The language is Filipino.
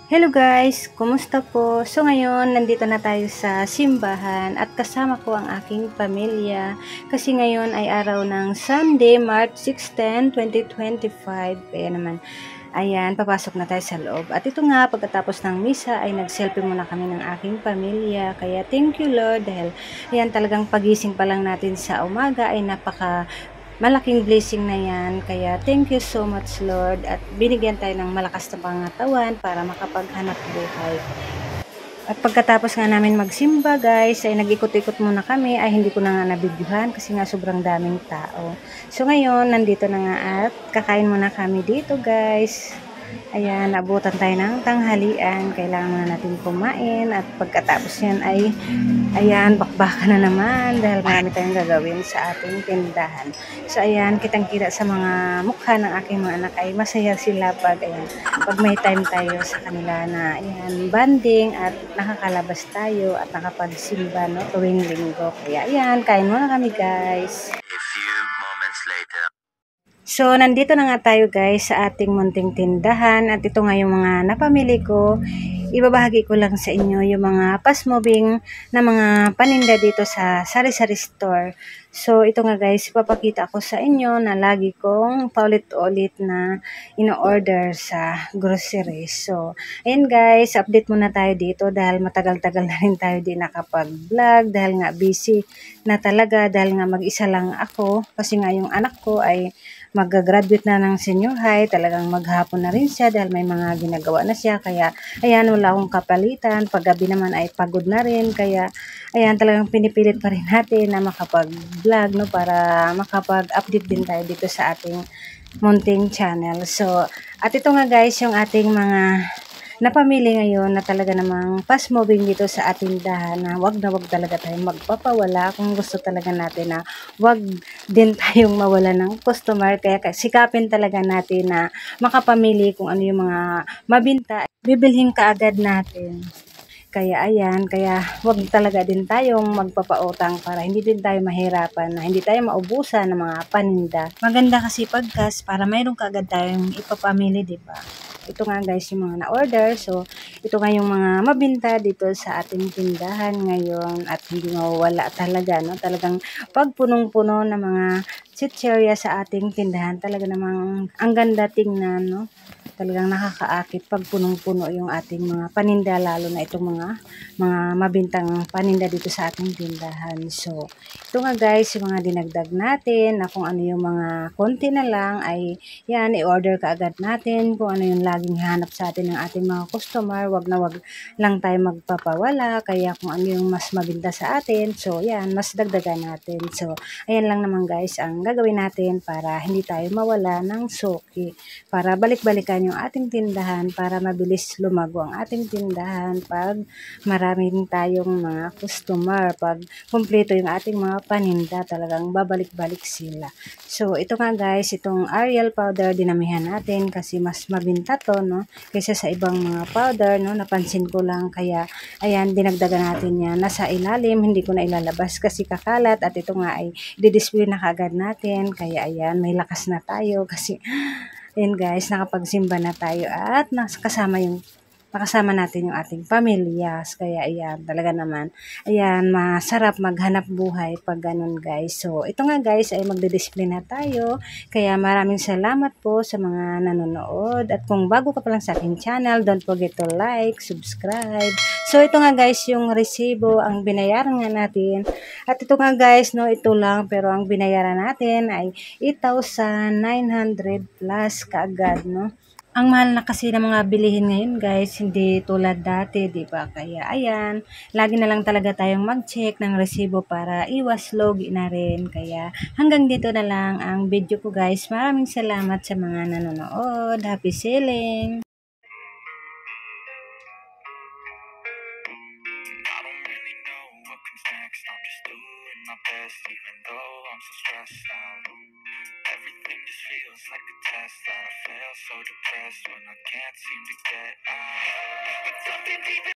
Hello guys! Kumusta po? So ngayon, nandito na tayo sa simbahan at kasama ko ang aking pamilya kasi ngayon ay araw ng Sunday, March 16, 2025. Kaya naman, ayan, papasok na tayo sa loob. At ito nga, pagkatapos ng misa ay nag-selfie muna kami ng aking pamilya. Kaya thank you Lord dahil ayan, talagang pagising pa lang natin sa umaga ay malaking blessing na yan. Kaya thank you so much Lord at binigyan tayo ng malakas na pangatawan para makapaghanap buhay. At pagkatapos nga namin magsimba guys ay nag-ikot-ikot muna kami, ay hindi ko na nga nabidyuhan kasi nga sobrang daming tao. So ngayon nandito na nga at kakain muna kami dito guys. Ayan, abutan tayo ng tanghalian. Kailangan muna natin kumain. At pagkatapos yan ay, ayan, bakbakan na naman. Dahil marami tayong gagawin sa ating tindahan. So, ayan, kitang-kita sa mga mukha ng aking mga anak ay masaya sila pag, ayan, pag may time tayo sa kanila na, ayan, banding at nakakalabas tayo at nakapagsimba, no, tuwing linggo. Kaya, ayan, kain muna kami, guys. A few moments later. So, nandito na nga tayo guys sa ating munting tindahan at ito nga yung mga napamili ko. Ibabahagi ko lang sa inyo yung mga fast moving na mga paninda dito sa sari-sari store. So, ito nga guys, ipapakita ko sa inyo na lagi kong paulit-ulit na ino-order sa grocery. So, ayan guys, update muna tayo dito dahil matagal-tagal na rin tayo di nakapag-vlog dahil nga busy na talaga dahil nga mag-isa lang ako kasi nga yung anak ko ay mag-graduate na ng senior high, talagang maghapon na rin siya dahil may mga ginagawa na siya, kaya ayan, wala akong kapalitan, paggabi naman ay pagod na rin, kaya ayan, talagang pinipilit pa rin natin na makapag-vlog, no, para makapag-update din tayo dito sa ating munting channel. So, at ito nga guys, yung ating mga napamili ngayon na talaga namang fast moving dito sa ating tindahan na wag talaga tayong magpapawala kung gusto talaga natin na wag din tayong mawala ng customer, kaya sikapin talaga natin na makapamili kung ano yung mga mabinta, bibilhin kaagad natin. Kaya ayan, kaya wag talaga din tayong magpapautang para hindi din tayo mahirapan, na hindi tayo maubusan ng mga paninda. Maganda kasi pagkas para mayroon kaagad tayong ipapamili, di ba? Ito nga guys yung mga na-order. So, ito nga yung mga mabinta dito sa ating tindahan ngayon at hindi mawawala talaga, no? Talagang pag punong-puno ng mga chicheria sa ating tindahan, talaga namang ang ganda tingnan, no? Talagang nakakaakit pag punong-puno yung ating mga paninda, lalo na itong mga mabintang paninda dito sa ating tindahan. So, ito nga guys, yung mga dinagdag natin na kung ano yung mga konti na lang ay yan, i-order kaagad natin kung ano yung laging hanap sa atin ng ating mga customer. Wag na wag lang tayo magpapawala, kaya kung ano yung mas mabinta sa atin, so yan, mas dagdagan natin. So, ayan lang naman guys ang gagawin natin para hindi tayo mawala ng suki, para balik-balikan yung ating tindahan, para mabilis lumago ang ating tindahan pag maraming tayong mga customer, pag kumpleto yung ating mga paninda, talagang babalik-balik sila. So, ito nga guys, itong Ariel powder dinamihan natin kasi mas mabinta to, no, kaysa sa ibang mga powder, no, napansin ko lang, kaya ayan, dinagdagan natin yan. Nasa ilalim, hindi ko na ilalabas kasi kakalat, at ito nga ay i-display na kaagad natin, kaya ayan, may lakas na tayo kasi ayan guys, nakapagsimba na tayo at nakasama natin yung ating pamilya. Kaya ayan, talaga naman, ayan, masarap maghanap buhay pag ganun guys. So, ito nga guys ay magde-display na tayo. Kaya maraming salamat po sa mga nanonood. At kung bago ka pa lang sa aking channel, don't forget to like, subscribe. So, ito nga guys yung resibo, ang binayaran nga natin. At ito nga guys, no, ito lang, pero ang binayaran natin ay 8,900 plus kaagad, no. Ang mahal na kasi ng mga bilihin ngayon guys, hindi tulad dati, di ba? Kaya ayan, lagi na lang talaga tayong mag-check ng resibo para iwas logi na rin. Kaya hanggang dito na lang ang video ko guys. Maraming salamat sa mga nanonood. Happy selling! I don't really know what comes next. I'm just doing my best, even though I'm so stressed out. Everything just feels like a test that I fail, so depressed when I can't seem to get out. But something deep